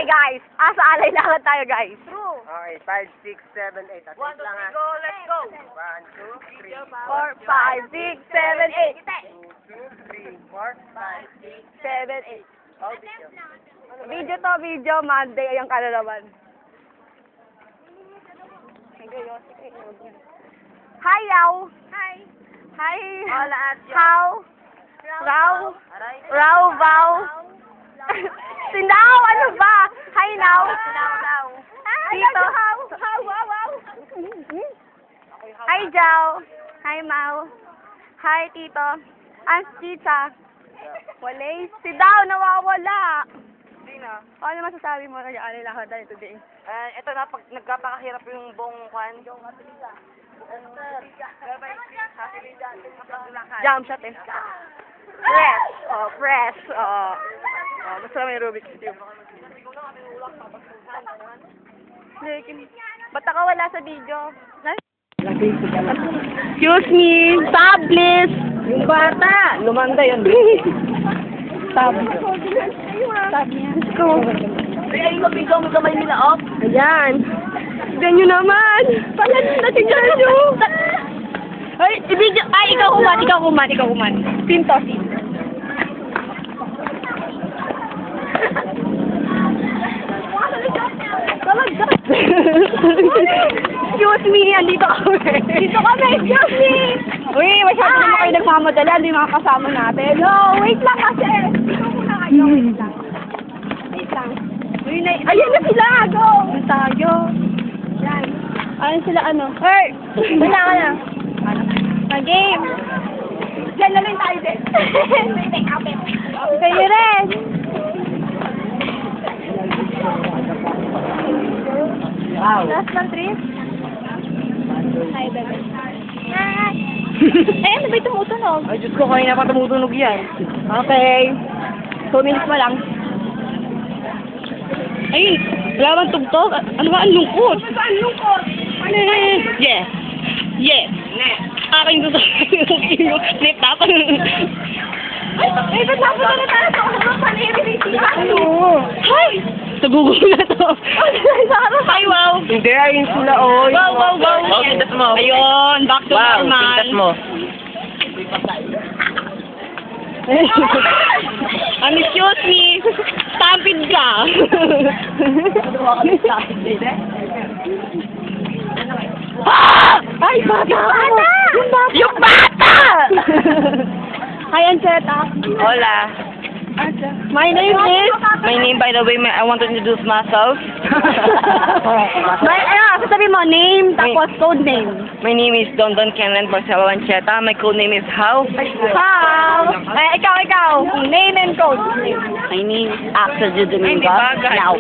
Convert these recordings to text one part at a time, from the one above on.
guys. Asa alay lakad tayo, guys. True. Okay, 5, 6, 7, 8. At 1, 2, 3, lang ha. go. Let's go. 1, 2, 3, 4, 5, 6, 7, 8. 2, 3, 4, 5, 6. 7, 8. Oh, video. Video to, video. Monday, ayang kalalaman. Hi, Yao. Hi. Hi. Hola, Atyo. How? Raw. Raw, vow. Sinaw, ano ba? Hi, now. Tito. Wow. Hi, Jao. Hi, Mau. Hi, Tito. Ang Tita. Walay. Si Dao, nawawala. Sino? Ano masasabi mo? Nag-aalay lakad tayo today. Ito na, pag nagkapakahirap yung buong kwan. Jump shot eh. Press. Press. Basta may Rubik's Cube. Ba't ako wala sa video? Excuse me. Stop, please. Yung bata. Lumanda yun. Stop. Stop niya. Go. Kaya yung mabigaw mo kamay nila off. Ayan. Tignan nyo naman. Pala tignan nyo. Ay, ibigyo. Ay, ikaw kuman. Pinto. Excuse me, andito kami. Excuse me. Uy, masyado naman kayo nagmamadala. Hindi mga kasama natin. No, wait lang kasi. Dito muna kayo. Wait lang. Uy, ayan na sila. Go. Tayo. Yan. Ayun sila ano. Hey! Wala ka na. Game. Diyan na rin tayo din. Kayo rin. Wow. Last one trip. Hi, bebe. Hi. Ano ba tumutunog? Ay, Diyos ko, kanina pa tumutunog yan. Okay. 2 minutes pa lang. Ay, wala bang tugtog? Ano ba ang lungkot? Ano ba ang lungkot? Yes. Yes. Aking gusto yung flip top. Ay, ba't napunta na tayo sa ulo pa ni Ano? Hi! Nagugulo na to. Hi, wow! Hindi, ayun sila, oh. Wow. Oh, pintas mo. Ayun, back to normal. Pintas mo. Excuse me. Stampede ka. Ay, bata! Yung bata! Hi, Ancheta. Hola. My name is... My name, by the way, I want to introduce myself. Sabi mo, name, tapos code name. My name is Don Kenneth Barcelo Ancheta. My code name is How. How? Ikaw. Name and code. My name is Axel Judomingo. Now.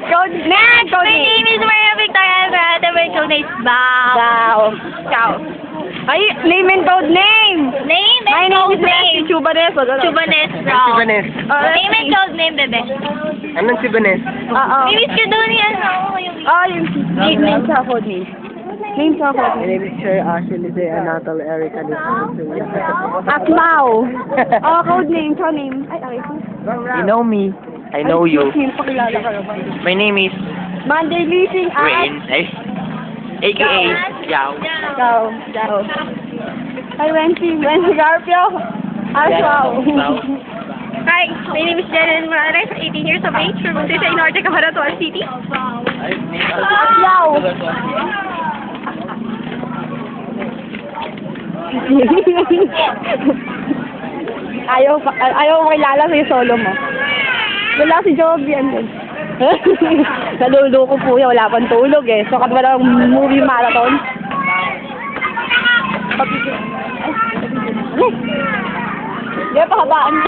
Code name. My name is Maria Victoria Andrade. My code name is Bao. Ciao. Ay, name and code name. Name My and name code is Leslie name. Chubanes. Chubanes Si Brown. Banes. Name and code name, bebe. Anong si Banes? Oo. Name is Kadunian. Yung name sa code name. Name sa code My name. name is Sir Ashley Lizzie Anatol Eric Akmao. Code name. Sa name. Ay, okay. You know me. I know you. Pakilala ka naman. My name is Monday meeting at... AKA Yao. Ciao. Hi, Wency Garpio. Wow. Hi, my name is Janet Morales, 18 years of age, from Montevideo Norte, Camaratuan City. Wow. Ayaw ko kilala sa solo mo. Wala si Joby, andun. Naluloko po yan, wala pang tulog eh. So, kat walang movie marathon. Di ba, pahabaan mo?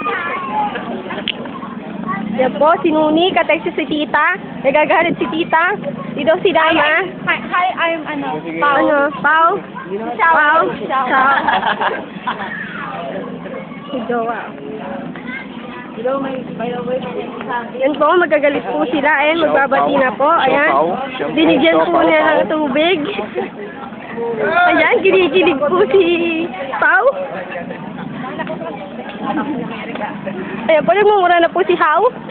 Yan po, si Nuni, katext si Tita. Nagagalit si Tita. Dito si Dama. Hi, I'm Pao. Pao? Pao? Ciao. Si Jowa. Yan po, magagalit po sila. Ayan, magbabati na po. Ayan. Binigyan po niya ng tubig. Ayan, kinikilig po si Pao. Ayan po, nagmumura na po si How.